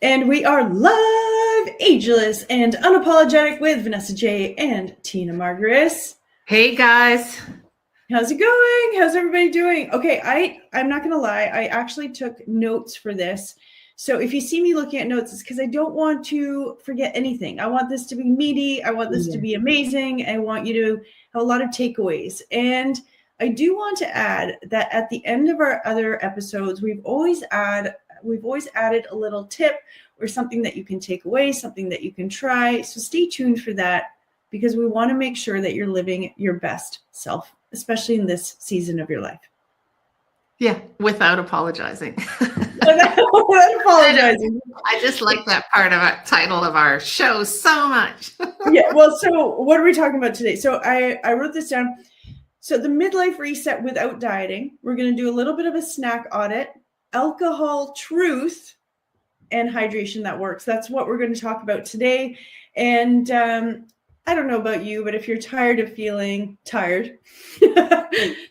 And we are live, ageless, and unapologetic with Vanessa J. and Tina Margaris. Hey guys. How's it going? How's everybody doing? Okay, I'm not gonna lie, I actually took notes for this. So if you see me looking at notes, it's because I don't want to forget anything. I want this to be meaty. I want this to be amazing. I want you to have a lot of takeaways. And I do want to add that at the end of our other episodes, we've always added a little tip or something that you can take away, something that you can try. So stay tuned for that, because we want to make sure that you're living your best self, especially in this season of your life. Yeah, without apologizing. Without apologizing. I just like that part of the title of our show so much. Yeah, well, so what are we talking about today? So I wrote this down. So the midlife reset without dieting. We're going to do a little bit of a snack audit, alcohol truth, and hydration that works. That's what we're going to talk about today. And I don't know about you, but if you're tired of feeling tired,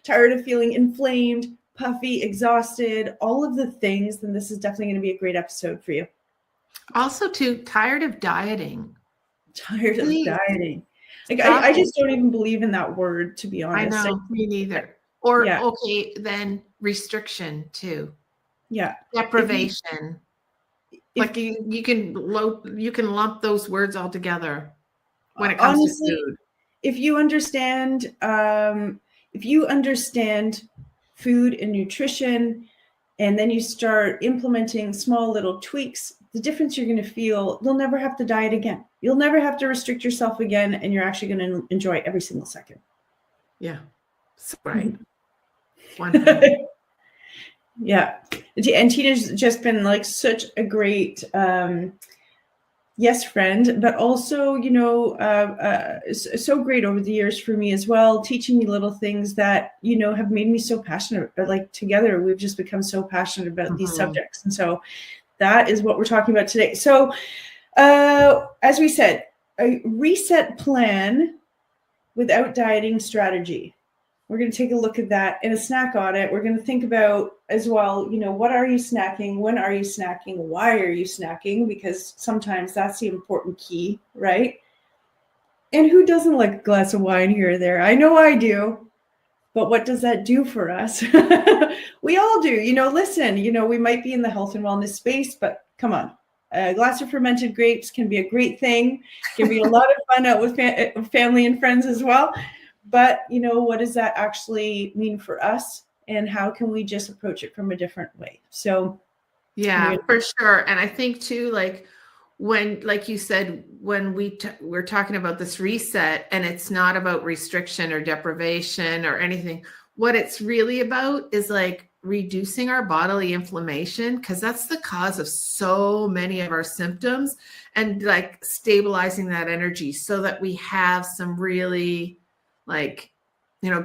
tired of feeling inflamed, puffy, exhausted, all of the things, then this is definitely going to be a great episode for you. Also, too, tired of dieting. Tired of dieting. Like I just don't even believe in that word, to be honest. I know, me neither. Or okay, then restriction too. Yeah, deprivation. Like you can lump those words all together when it comes honestly, to food. If you understand food and nutrition, and then you start implementing small little tweaks, the difference you're going to feel, you'll never have to diet again. You'll never have to restrict yourself again, and you're actually going to enjoy every single second. Yeah, right. Yeah. And Tina's just been like such a great yes friend, but also, so great over the years for me as well, teaching me little things that, have made me so passionate. But like together, we've just become so passionate about these subjects. And so that is what we're talking about today. So as we said, a reset plan without dieting strategy. We're going to take a look at that in a snack audit. We're going to think about as well, what are you snacking? When are you snacking? Why are you snacking? Because sometimes that's the important key, right? And who doesn't like a glass of wine here or there? I know I do. But what does that do for us? We all do. Listen, we might be in the health and wellness space, but come on. A glass of fermented grapes can be a great thing. Can be a lot of fun out with family and friends as well. But, what does that actually mean for us? And how can we just approach it from a different way? So, yeah, for sure. And I think too, like you said, when we're talking about this reset, and it's not about restriction or deprivation or anything, what it's really about is like reducing our bodily inflammation, because that's the cause of so many of our symptoms, and like stabilizing that energy so that we have some really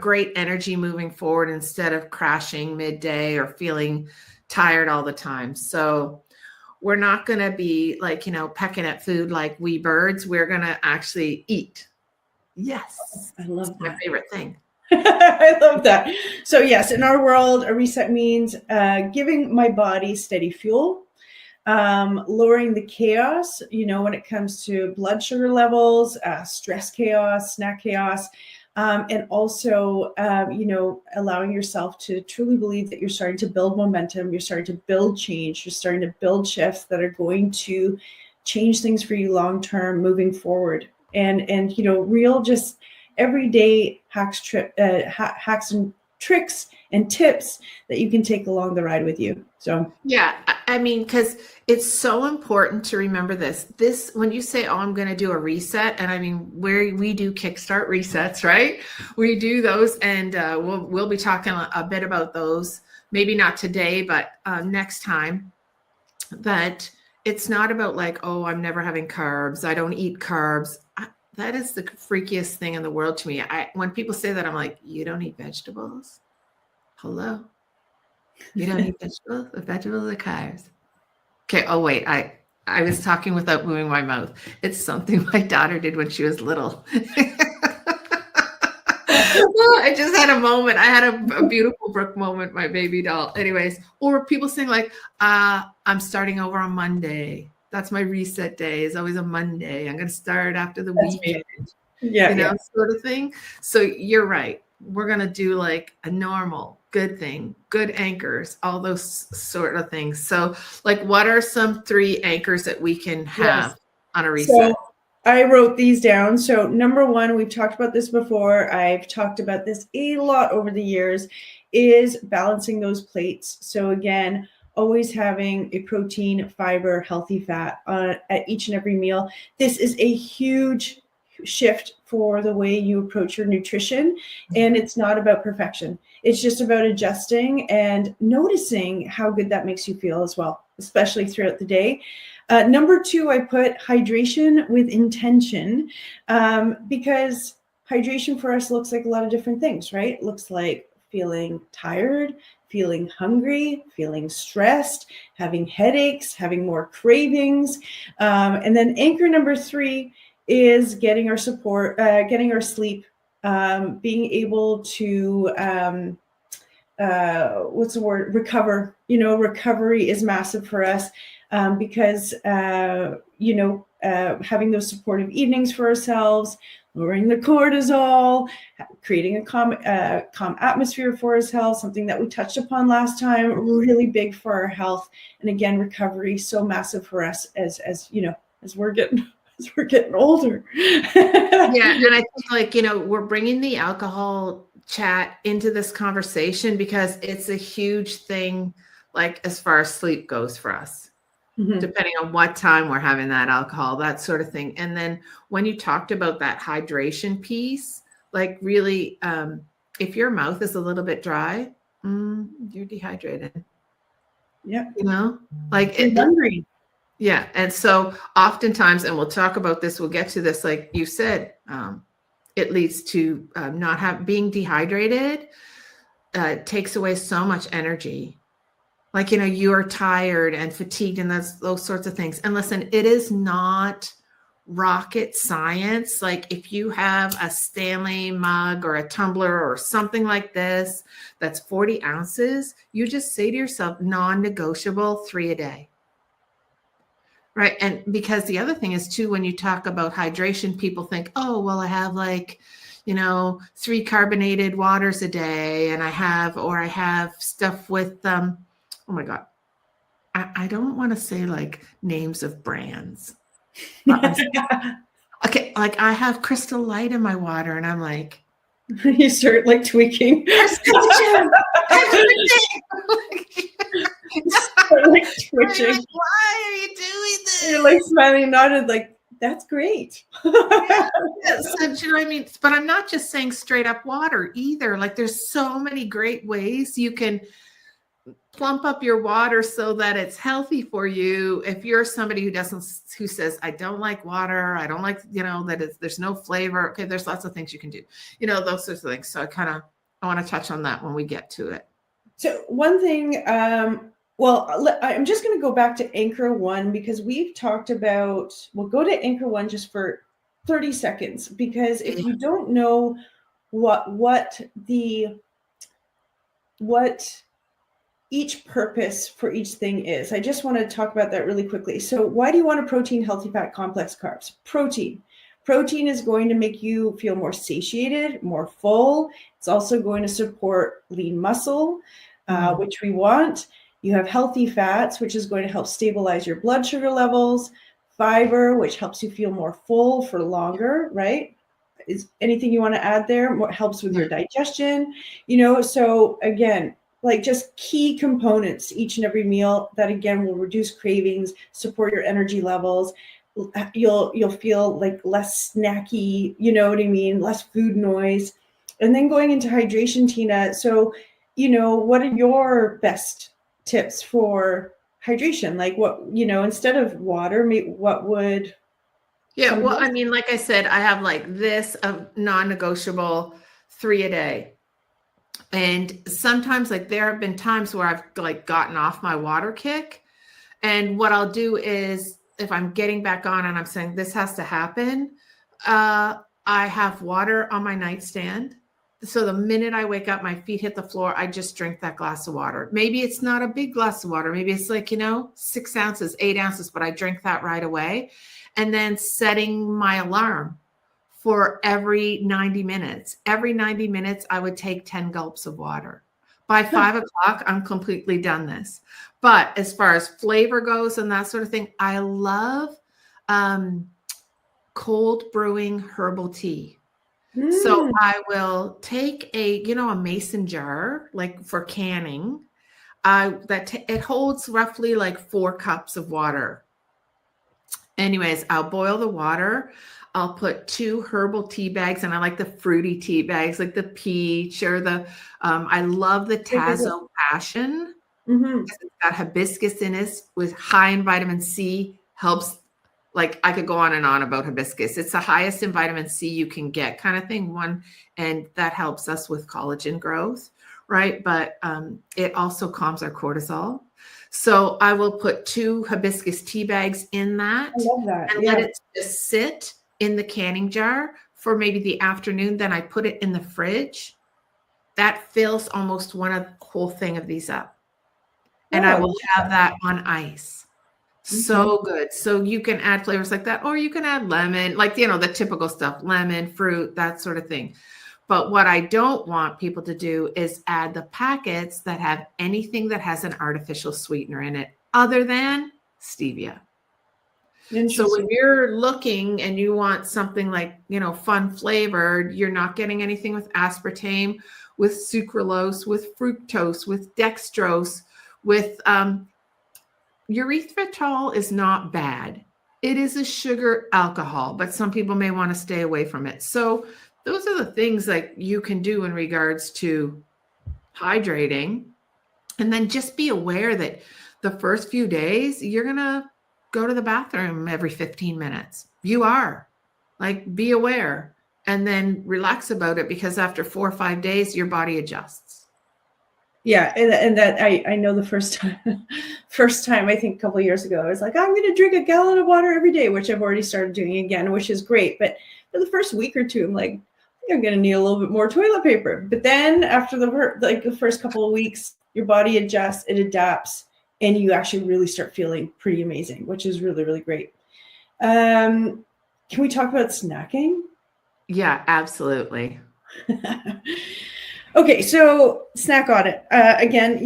great energy moving forward instead of crashing midday or feeling tired all the time. So we're not going to be pecking at food like we birds. We're going to actually eat. Yes. I love that. My favorite thing. I love that. So yes, in our world, a reset means giving my body steady fuel, lowering the chaos, when it comes to blood sugar levels, stress chaos, snack chaos, and also, allowing yourself to truly believe that you're starting to build momentum, you're starting to build change, you're starting to build shifts that are going to change things for you long-term moving forward. And real just everyday hacks and tricks and tips that you can take along the ride with you. So yeah, I mean, because it's so important to remember this when you say, I'm going to do a reset, and I mean, we do kickstart resets, right? We do those, and we'll be talking a bit about those, maybe not today, but next time. That it's not about like, I'm never having carbs, I don't eat carbs. That is the freakiest thing in the world to me. When people say that, I'm like, you don't eat vegetables? Hello? You don't eat vegetables? The vegetables are carbs. Okay. Oh, wait. I was talking without moving my mouth. It's something my daughter did when she was little. I just had a moment. I had a beautiful Brooke moment, my baby doll. Anyways, or people saying like, I'm starting over on Monday. That's my reset day. Is always a Monday. I'm going to start after the That's weekend, Yeah. sort of thing. So you're right. We're going to do like a normal, good thing, good anchors, all those sort of things. So like, what are some 3 anchors that we can have on a reset? So I wrote these down. So number 1, we've talked about this before. I've talked about this a lot over the years, is balancing those plates. So again, always having a protein, fiber, healthy fat at each and every meal. This is a huge shift for the way you approach your nutrition. And it's not about perfection. It's just about adjusting and noticing how good that makes you feel as well, especially throughout the day. Number 2, I put hydration with intention, because hydration for us looks like a lot of different things, right? It looks like feeling tired, feeling hungry, feeling stressed, having headaches, having more cravings. And then anchor number 3 is getting our support, getting our sleep, being able to, what's the word? Recover. Recovery is massive for us, because, having those supportive evenings for ourselves, lowering the cortisol, creating a calm atmosphere for ourselves, something that we touched upon last time, really big for our health. And again, recovery, so massive for us as we're getting older. Yeah. And I think we're bringing the alcohol chat into this conversation because it's a huge thing, like as far as sleep goes for us, depending on what time we're having that alcohol, that sort of thing. And then when you talked about that hydration piece, like really, if your mouth is a little bit dry, you're dehydrated. Yeah. Like hungry. Yeah. And so oftentimes, and we'll talk about this, we'll get to this, like you said, it leads to being dehydrated, takes away so much energy. Like, you are tired and fatigued and those sorts of things. And listen, it is not rocket science. Like if you have a Stanley mug or a tumbler or something like this, that's 40 ounces, you just say to yourself, non-negotiable, 3 a day. Right. And because the other thing is too, when you talk about hydration, people think, oh, well, I have 3 carbonated waters a day and I have stuff with, oh my God, I don't want to say like names of brands. Okay. Like I have Crystal Light in my water and I'm like, you start like tweaking. Like twitching. Like, why are you doing this? You're like smiling, nodded, like that's great. So, do you know what I mean? But I'm not just saying straight up water either. Like there's so many great ways you can plump up your water so that it's healthy for you. If you're somebody who says, I don't like water, I don't like, there's no flavor. Okay, there's lots of things you can do, those sorts of things. So I want to touch on that when we get to it. So one thing, I'm just going to go back to anchor 1 because we've talked about, we'll go to anchor 1 just for 30 seconds, because if you don't know what each purpose for each thing is, I just want to talk about that really quickly. So why do you want a protein, healthy fat, complex carbs? Protein is going to make you feel more satiated, more full. It's also going to support lean muscle, which we want. You have healthy fats, which is going to help stabilize your blood sugar levels. Fiber, which helps you feel more full for longer, right? Is anything you want to add there? What helps with your digestion? So again, like just key components each and every meal that again will reduce cravings, support your energy levels. You'll feel like less snacky, you know what I mean? Less food noise. And then going into hydration, Tina. So, what are your best tips for hydration? Like what, instead of water, what would... Yeah. Well, I mean, like I said, I have like this non-negotiable 3 a day. And sometimes like there have been times where I've like gotten off my water kick. And what I'll do is if I'm getting back on and I'm saying this has to happen, I have water on my nightstand. So the minute I wake up, my feet hit the floor, I just drink that glass of water. Maybe it's not a big glass of water. Maybe it's like, 6 ounces, 8 ounces, but I drink that right away. And then setting my alarm for every 90 minutes. Every 90 minutes, I would take 10 gulps of water. By 5 o'clock, I'm completely done this. But as far as flavor goes and that sort of thing, I love cold brewing herbal tea. So I will take a mason jar, like for canning, it holds roughly like 4 cups of water. Anyways, I'll boil the water. I'll put 2 herbal tea bags, and I like the fruity tea bags, like the peach or I love the Tazo Passion. It's got hibiscus in it with high in vitamin C, helps. Like I could go on and on about hibiscus. It's the highest in vitamin C you can get kind of thing. And that helps us with collagen growth, right? But it also calms our cortisol. So I will put 2 hibiscus tea bags in that. I love that. And let it just sit in the canning jar for maybe the afternoon. Then I put it in the fridge. That fills almost one whole thing of these up. And I will have that on ice. So good. So you can add flavors like that, or you can add lemon, like, the typical stuff, lemon, fruit, that sort of thing. But what I don't want people to do is add the packets that have anything that has an artificial sweetener in it other than stevia. So when you're looking and you want something like, fun flavored, you're not getting anything with aspartame, with sucralose, with fructose, with dextrose, with erythritol is not bad. It is a sugar alcohol, but some people may want to stay away from it. So those are the things that you can do in regards to hydrating. And then just be aware that the first few days, you're going to go to the bathroom every 15 minutes. You are. Like, be aware and then relax about it, because after 4 or 5 days, your body adjusts. Yeah, and that I know the first time I think a couple of years ago, I was like, I'm going to drink a gallon of water every day, which I've already started doing again, which is great. But for the first week or two, I'm like, I think I'm going to need a little bit more toilet paper. But then after the first couple of weeks, your body adjusts, it adapts, and you actually really start feeling pretty amazing, which is really, really great. Can we talk about snacking? Yeah, absolutely. Okay, so snack audit. Again,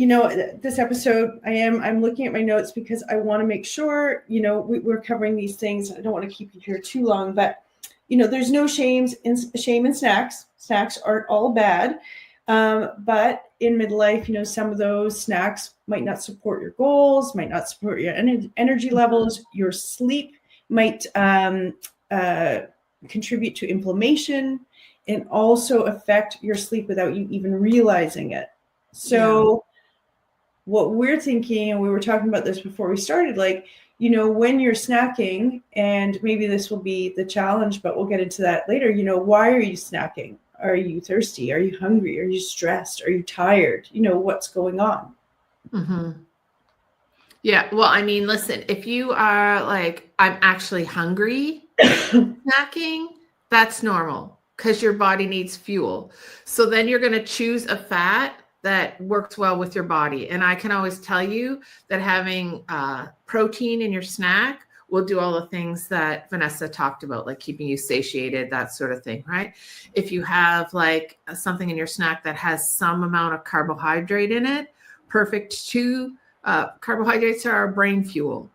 this episode, I'm looking at my notes because I want to make sure, we're covering these things. I don't want to keep you here too long, but, there's no shame in snacks. Snacks aren't all bad. But in midlife, some of those snacks might not support your goals, might not support your energy levels. Your sleep might contribute to inflammation, and also affect your sleep without you even realizing it. So what we're thinking, and we were talking about this before we started, like, when you're snacking, and maybe this will be the challenge, but we'll get into that later, why are you snacking? Are you thirsty? Are you hungry? Are you stressed? Are you tired? What's going on? Mm-hmm. Yeah. Well, I mean, listen, if you are like, I'm actually hungry, snacking, that's normal, because your body needs fuel. So then you're going to choose a fat that works well with your body. And I can always tell you that having protein in your snack will do all the things that Vanessa talked about, like keeping you satiated, that sort of thing, right? If you have like something in your snack that has some amount of carbohydrate in it, perfect too. Carbohydrates are our brain fuel.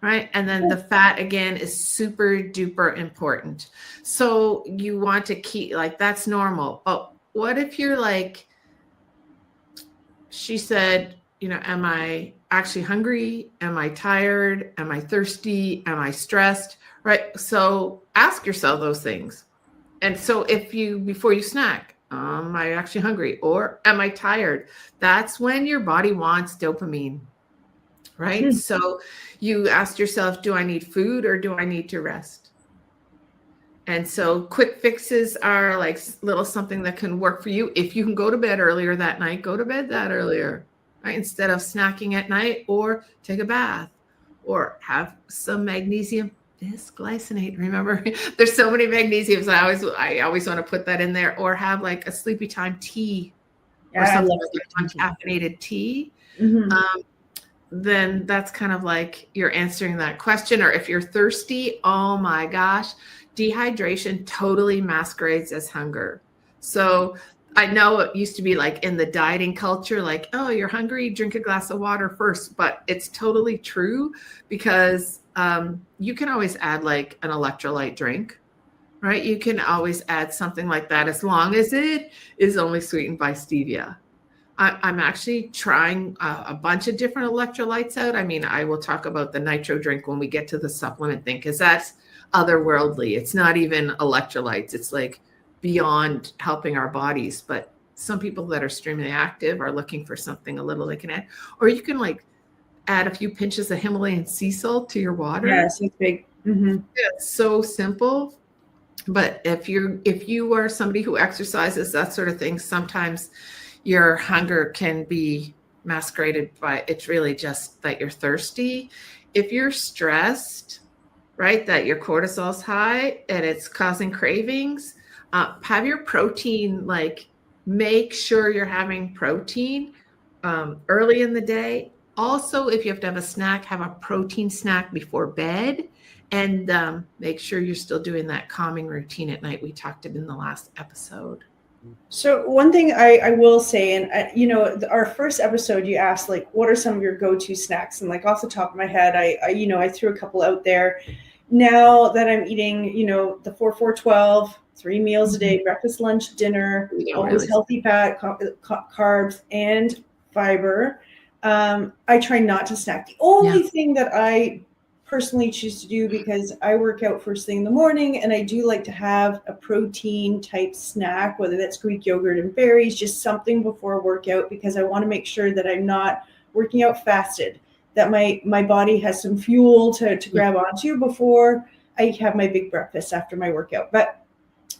Right. And then the fat, again, is super duper important. So you want to keep, like, that's normal. But what if you're like, she said, am I actually hungry? Am I tired? Am I thirsty? Am I stressed? Right. So ask yourself those things. And so before you snack, am I actually hungry, or am I tired? That's when your body wants dopamine. Right. So you ask yourself, do I need food or do I need to rest? And so quick fixes are like little something that can work for you. If you can go to bed earlier that night, go to bed that earlier, right? Instead of snacking at night, or take a bath, or have some magnesium Bisglycinate. Remember, there's so many magnesiums. I always want to put that in there, or have like a sleepy time tea or Yeah, I something love like uncaffeinated tea. Mhm. Then that's kind of like you're answering that question. Or if you're thirsty, oh my gosh, dehydration totally masquerades as hunger. So I know it used to be like in the dieting culture, like, oh, you're hungry, drink a glass of water first. But it's totally true, because you can always add like an electrolyte drink, right? You can always add something like that, as long as it is only sweetened by stevia. I'm actually trying a bunch of different electrolytes out. I mean, I will talk about the nitro drink when we get to the supplement thing, because that's otherworldly. It's not even electrolytes. It's like beyond helping our bodies. But some people that are extremely active are looking for something a little they can add. Or you can like add a few pinches of Himalayan sea salt to your water. Yes, it's big. Mhm. It's so simple. But if you are somebody who exercises, that sort of thing, sometimes your hunger can be masqueraded by, it's really just that you're thirsty. If you're stressed, right, that your cortisol's high and it's causing cravings, have your protein, like make sure you're having protein early in the day. Also, if you have to have a snack, have a protein snack before bed, and make sure you're still doing that calming routine at night we talked about in the last episode. So one thing I will say, and our first episode, you asked like, what are some of your go-to snacks? And like off the top of my head, I threw a couple out there. Now that I'm eating, the 4-4-12, 3 meals a day, breakfast, lunch, dinner, always Really. healthy fat, carbs, and fiber. I try not to snack. The only thing that I personally choose to do, because I work out first thing in the morning, and I do like to have a protein type snack, whether that's Greek yogurt and berries, just something before a workout, because I want to make sure that I'm not working out fasted, that my body has some fuel to grab onto before I have my big breakfast after my workout. But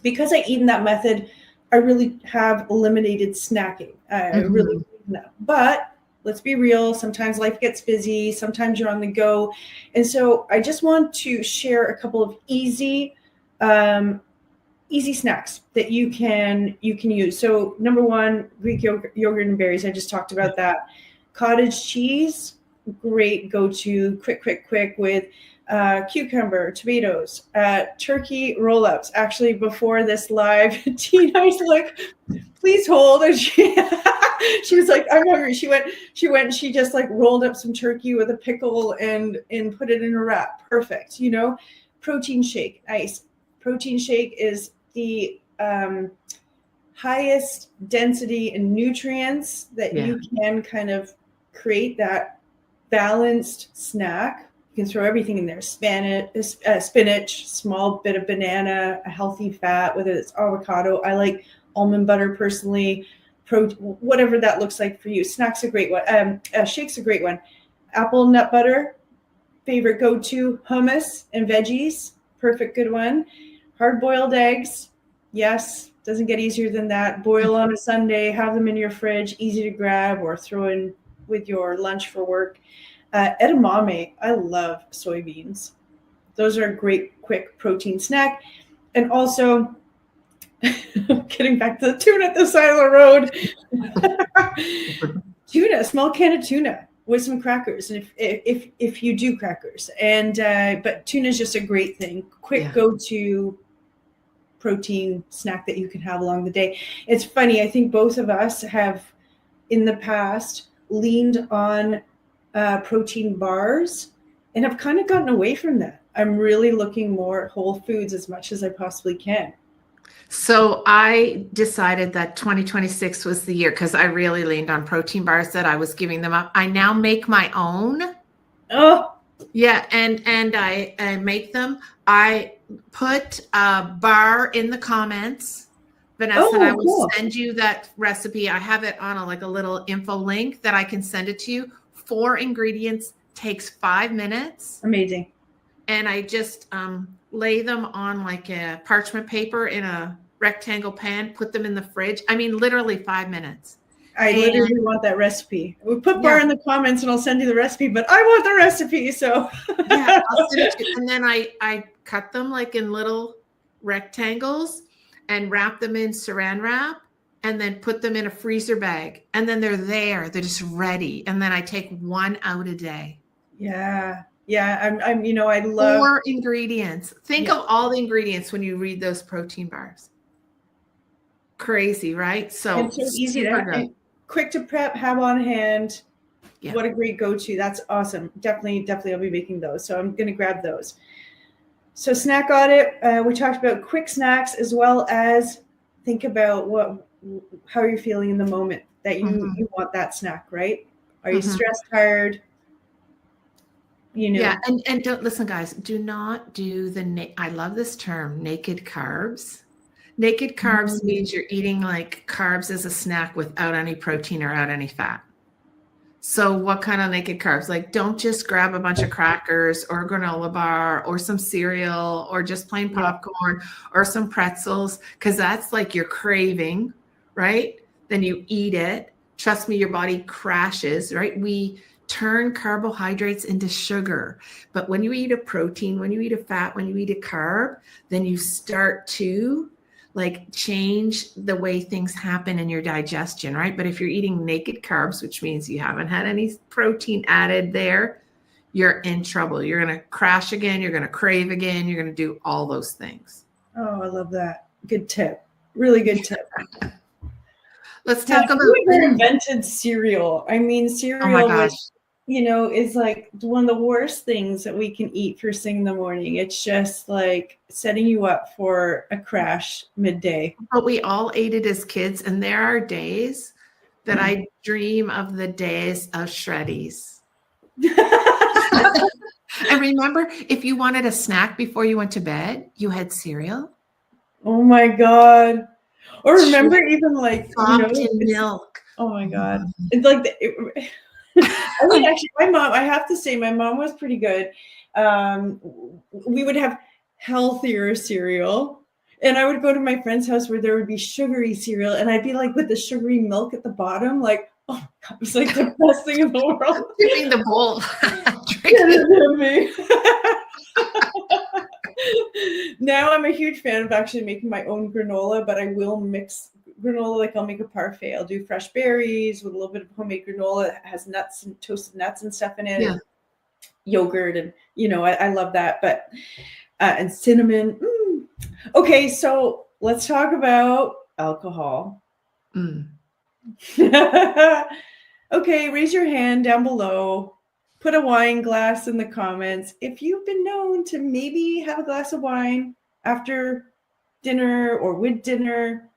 because I eat in that method, I really have eliminated snacking. I really, but let's be real. Sometimes life gets busy. Sometimes you're on the go. And so I just want to share a couple of easy snacks that you can use. So number one, Greek yogurt and berries. I just talked about that. Cottage cheese, great go-to, quick with cucumber, tomatoes, turkey roll-ups. Actually, before this live, Tina's like, please hold. And she was like, I'm hungry. She just like rolled up some turkey with a pickle and put it in a wrap. Perfect. Protein shake. Nice. Protein shake is the highest density in nutrients that you can kind of create that balanced snack. You can throw everything in there: spinach, small bit of banana, a healthy fat, whether it's avocado. I like almond butter personally. Whatever that looks like for you. Snack's a great one. Shake's a great one. Apple nut butter, favorite go-to. Hummus and veggies, perfect, good one. Hard-boiled eggs, yes, doesn't get easier than that. Boil on a Sunday, have them in your fridge, easy to grab or throw in with your lunch for work. Edamame, I love soybeans. Those are a great, quick protein snack. And also, getting back to the tuna at the side of the road. Tuna, a small can of tuna with some crackers, and if you do crackers, and but tuna is just a great thing. Quick go-to protein snack that you can have along the day. It's funny. I think both of us have in the past leaned on protein bars and have kind of gotten away from that. I'm really looking more at whole foods as much as I possibly can. So I decided that 2026 was the year, because I really leaned on protein bars, that I was giving them up. I now make my own. Oh, yeah. And I make them. I put a bar in the comments, Vanessa, and I will send you that recipe. I have it on a little info link that I can send it to you. 4 ingredients, takes 5 minutes. Amazing. And I just lay them on like a parchment paper in a rectangle pan, put them in the fridge. I mean, literally 5 minutes. I literally want that recipe. We put bar Yeah. in the comments and I'll send you the recipe, but I want the recipe. So Yeah, I'll send it to you. And then I cut them like in little rectangles and wrap them in saran wrap and then put them in a freezer bag. And then they're there. They're just ready. And then I take one out a day. yeah. Yeah. I'm, you know, I love 4 ingredients. Think of all the ingredients when you read those protein bars. Crazy, right? So and so easy to super good. and quick to prep, have on hand. Yeah. What a great go-to. That's awesome. Definitely I'll be making those. So I'm going to grab those. So snack audit, we talked about quick snacks as well as think about how you're feeling in the moment that you want that snack, right? Are you stressed, tired? You know. Yeah, and don't listen, guys. Do not do I love this term, naked carbs. Naked carbs means you're eating like carbs as a snack without any protein or out any fat. So what kind of naked carbs? Like, don't just grab a bunch of crackers or a granola bar or some cereal or just plain popcorn or some pretzels, because that's like your craving, right? Then you eat it. Trust me, your body crashes, right? We turn carbohydrates into sugar. But when you eat a protein, when you eat a fat, when you eat a carb, then you start to like change the way things happen in your digestion, right? But if you're eating naked carbs, which means you haven't had any protein added there, you're in trouble. You're going to crash again. You're going to crave again. You're going to do all those things. Oh, I love that. Good tip. Really good tip. Let's talk about who invented cereal. I mean, cereal, oh my gosh, you know, is like one of the worst things that we can eat first thing in the morning. It's just like setting you up for a crash midday. But we all ate it as kids, and there are days that I dream of the days of Shreddies. And remember, if you wanted a snack before you went to bed, you had cereal. Oh my God. Or remember even like, soft milk. Oh my God. It's like, I mean, actually, I have to say, my mom was pretty good. We would have healthier cereal. And I would go to my friend's house where there would be sugary cereal. And I'd be like with the sugary milk at the bottom, like, oh my God, it was like the best thing in the world. Drinking the bowl. Now I'm a huge fan of actually making my own granola, but I will mix granola. Like I'll make a parfait. I'll do fresh berries with a little bit of homemade granola. It has nuts and toasted nuts and stuff in it. Yeah. And yogurt and, you know, I love that. But, and cinnamon. Okay. So let's talk about alcohol. Okay. Raise your hand down below. Put a wine glass in the comments if you've been known to maybe have a glass of wine after dinner or with dinner.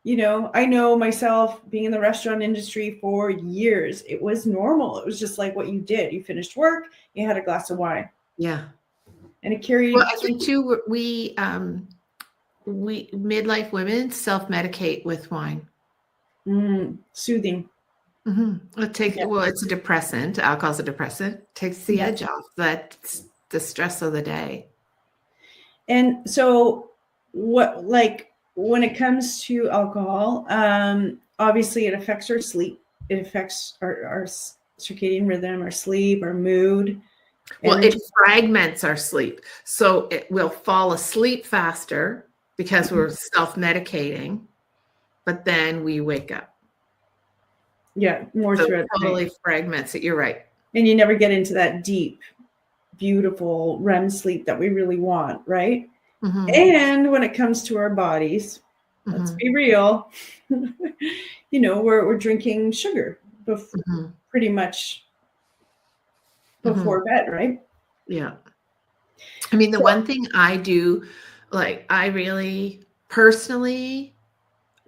You know, I know myself being in the restaurant industry for years, it was normal. It was just like what you did. You finished work, you had a glass of wine. Yeah. And it carried. Well, I think too, we midlife women self-medicate with wine. Soothing. Well, it's a depressant. Alcohol's a depressant. Takes the edge off. That's the stress of the day. And so what, like when it comes to alcohol, obviously it affects our sleep. It affects our circadian rhythm, our sleep, our mood. Well, it fragments our sleep. So it will fall asleep faster because we're self-medicating, but then we wake up. Yeah, more so throughout the totally day. Fragments it. You're right. And you never get into that deep, beautiful REM sleep that we really want, right? And when it comes to our bodies, let's be real, you know, we're drinking sugar pretty much before bed, right? Yeah. I mean, the one thing I do, like I really personally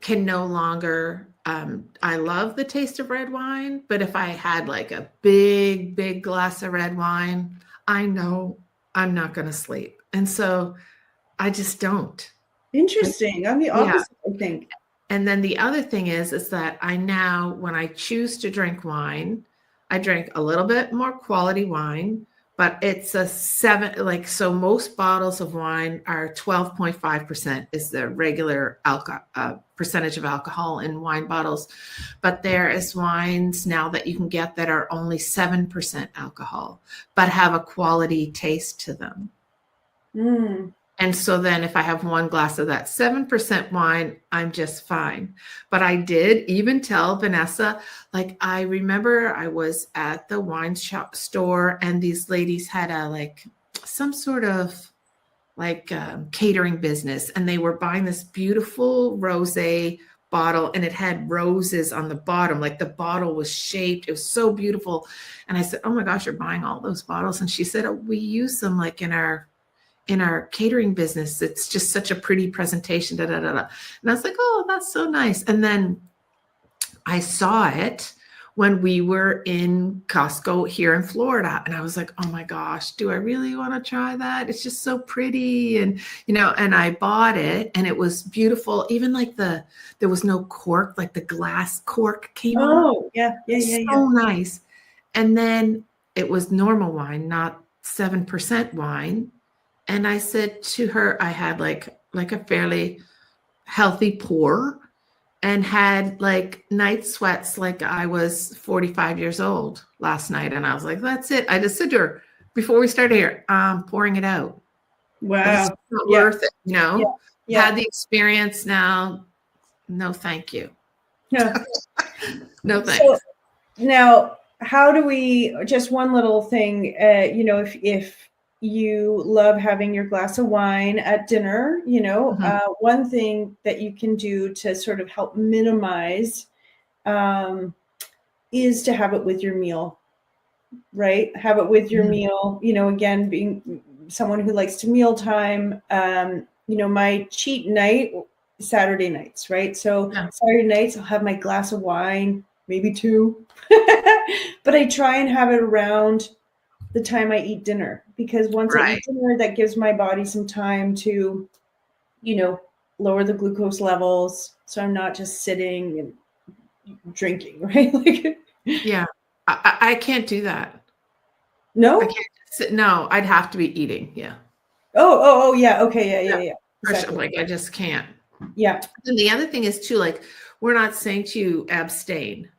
can no longer, I love the taste of red wine, but if I had like a big, big glass of red wine, I know I'm not going to sleep. And so I just don't. Interesting. I'm the opposite, I think. And then the other thing is that I now, when I choose to drink wine, I drink a little bit more quality wine, but it's a 7, like, so most bottles of wine are 12.5% is the regular percentage of alcohol in wine bottles. But there is wines now that you can get that are only 7% alcohol, but have a quality taste to them. Mm. And so then if I have one glass of that 7% wine, I'm just fine. But I did even tell Vanessa, like, I remember I was at the wine shop store and these ladies had some sort of catering business, and they were buying this beautiful rosé bottle, and it had roses on the bottom. Like, the bottle was shaped. It was so beautiful. And I said, oh my gosh, you're buying all those bottles? And she said, oh, we use them like in our catering business. It's just such a pretty presentation. Da, da, da, da. And I was like, oh, that's so nice. And then I saw it when we were in Costco here in Florida. And I was like, oh my gosh, do I really want to try that? It's just so pretty. And, and I bought it and it was beautiful. Even like there was no cork, like the glass cork came off. Oh, yeah. So nice. And then it was normal wine, not 7% wine. And I said to her, I had like a fairly healthy pour and had like night sweats like I was 45 years old last night. And I was like, that's it. I just said to her, before we started here, I'm pouring it out. Wow. It's not worth it, Yeah. Had the experience now. No, thank you. Yeah. No, thanks. So now, how do we, just one little thing, if you love having your glass of wine at dinner, one thing that you can do to sort of help minimize is to have it with your meal, right? Have it with your meal, again, being someone who likes to mealtime, my cheat night, Saturday nights, right? So Saturday nights, I'll have my glass of wine, maybe 2, but I try and have it around the time I eat dinner, because once I eat dinner, that gives my body some time to, lower the glucose levels. So I'm not just sitting and drinking, right? Yeah, I can't do that. No? I can't sit. No, I'd have to be eating. Yeah. Oh, yeah. Okay. Yeah. Exactly. Like, I just can't. Yeah. And the other thing is too, like, we're not saying to abstain,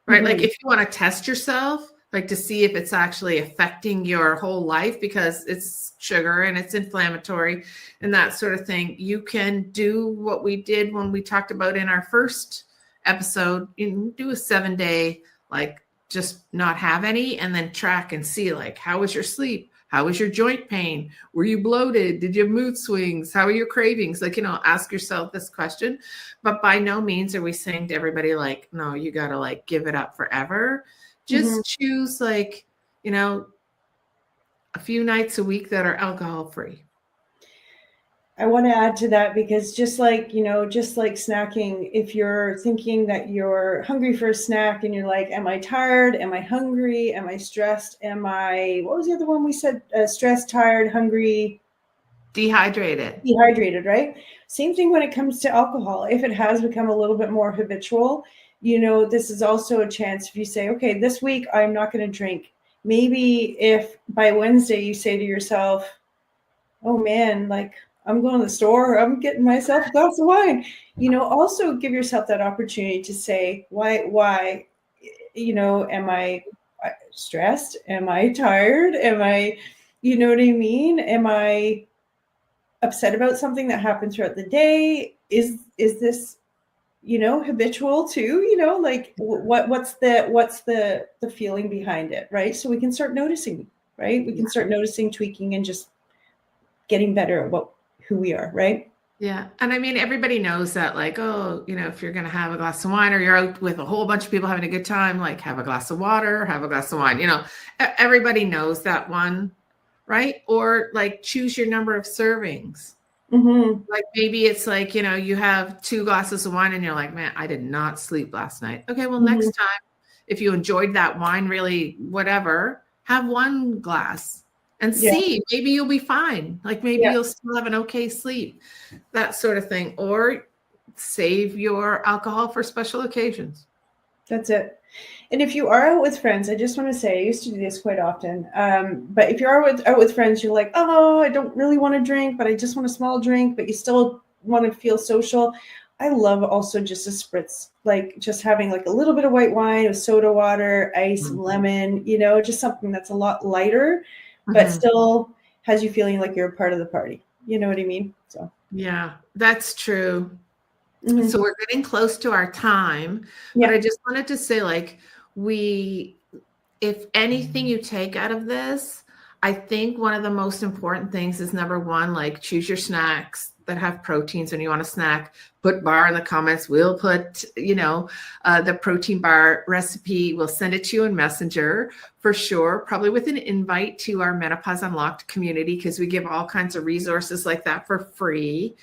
right? Mm-hmm. Like, if you want to test yourself, like, to see if it's actually affecting your whole life because it's sugar and it's inflammatory and that sort of thing, you can do what we did when we talked about in our first episode. You can do a 7-day, like, just not have any, and then track and see, like, how was your sleep? How was your joint pain? Were you bloated? Did you have mood swings? How are your cravings? Like, ask yourself this question. But by no means are we saying to everybody, like, no, you got to, like, give it up forever. Just choose, like, a few nights a week that are alcohol free. I want to add to that, because just like snacking, if you're thinking that you're hungry for a snack and you're like, am I tired? Am I hungry? Am I stressed? What was the other one we said? Stressed, tired, hungry, dehydrated, right? Same thing when it comes to alcohol. If it has become a little bit more habitual, this is also a chance. If you say, okay, this week I'm not going to drink. Maybe if by Wednesday you say to yourself, oh man, like, I'm going to the store, I'm getting myself a glass of wine, also give yourself that opportunity to say, why, am I stressed? Am I tired? Am I, you know what I mean? Am I upset about something that happened throughout the day? Is this, habitual too, like what's the feeling behind it, right? So we can start noticing, right? We can start noticing, tweaking, and just getting better at who we are, right? Yeah. And I mean, everybody knows that, like, oh, if you're going to have a glass of wine or you're out with a whole bunch of people having a good time, like, have a glass of water, have a glass of wine, everybody knows that one, right? Or, like, choose your number of servings. Like, maybe it's like, you have 2 glasses of wine and you're like, man, I did not sleep last night. Okay, well, next time, if you enjoyed that wine, really, whatever, have 1 glass. And see, maybe you'll be fine. Like, maybe you'll still have an okay sleep, that sort of thing. Or save your alcohol for special occasions. That's it. And if you are out with friends, I just want to say, I used to do this quite often. But if you are out with friends, you're like, oh, I don't really want to drink, but I just want a small drink, but you still want to feel social. I love also just a spritz, like just having like a little bit of white wine with soda water, ice, and lemon, you know, just something that's a lot lighter, but still has you feeling like you're a part of the party. You know what I mean? So yeah, that's true. So we're getting close to our time, but I just wanted to say, like, if anything you take out of this, I think one of the most important things is, number one, like, choose your snacks that have proteins. When you want a snack, put bar in the comments. We'll put, the protein bar recipe. We'll send it to you in Messenger for sure, probably with an invite to our Menopause Unlocked community, because we give all kinds of resources like that for free.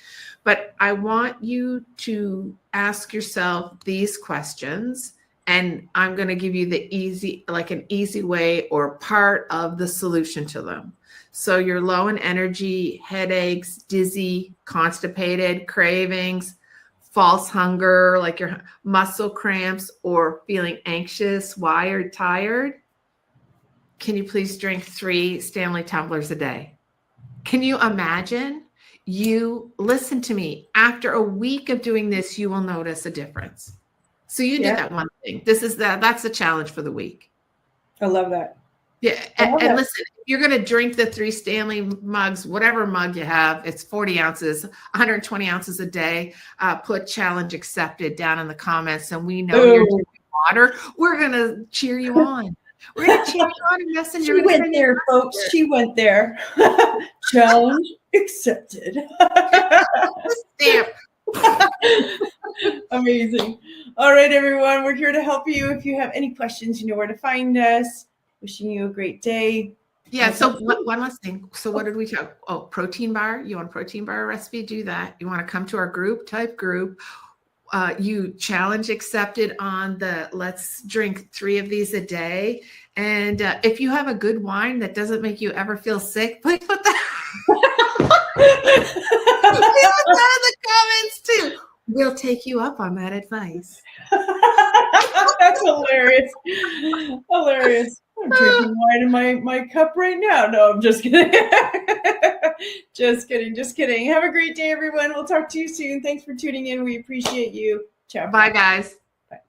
But I want you to ask yourself these questions, and I'm going to give you an easy way or part of the solution to them. So you're low in energy, headaches, dizzy, constipated, cravings, false hunger, like your muscle cramps, or feeling anxious, wired, tired. Can you please drink 3 Stanley tumblers a day? Can you imagine? You listen to me. After a week of doing this, you will notice a difference. So you did that one thing. That's the challenge for the week. I love that. Yeah. And listen, if you're going to drink the 3 Stanley mugs, whatever mug you have, it's 40 ounces, 120 ounces a day. Put challenge accepted down in the comments. And we know you're drinking water. We're going to cheer you on. We're going to cheer you on in Messenger. She went there, folks. She went there. Challenge accepted. Stamp. Amazing. All right, everyone. We're here to help you. If you have any questions, you know where to find us. Wishing you a great day. Yeah. So one last thing. So what did we talk? Oh, protein bar. You want a protein bar recipe? Do that. You want to come to our group? Type group. You challenge accepted on the let's drink 3 of these a day. And if you have a good wine that doesn't make you ever feel sick, please put that. Put that in the comments too. We'll take you up on that advice. That's hilarious. Hilarious. I'm drinking wine in my cup right now. No, I'm just kidding. Just kidding. Have a great day, everyone. We'll talk to you soon. Thanks for tuning in. We appreciate you. Ciao. Bye, guys.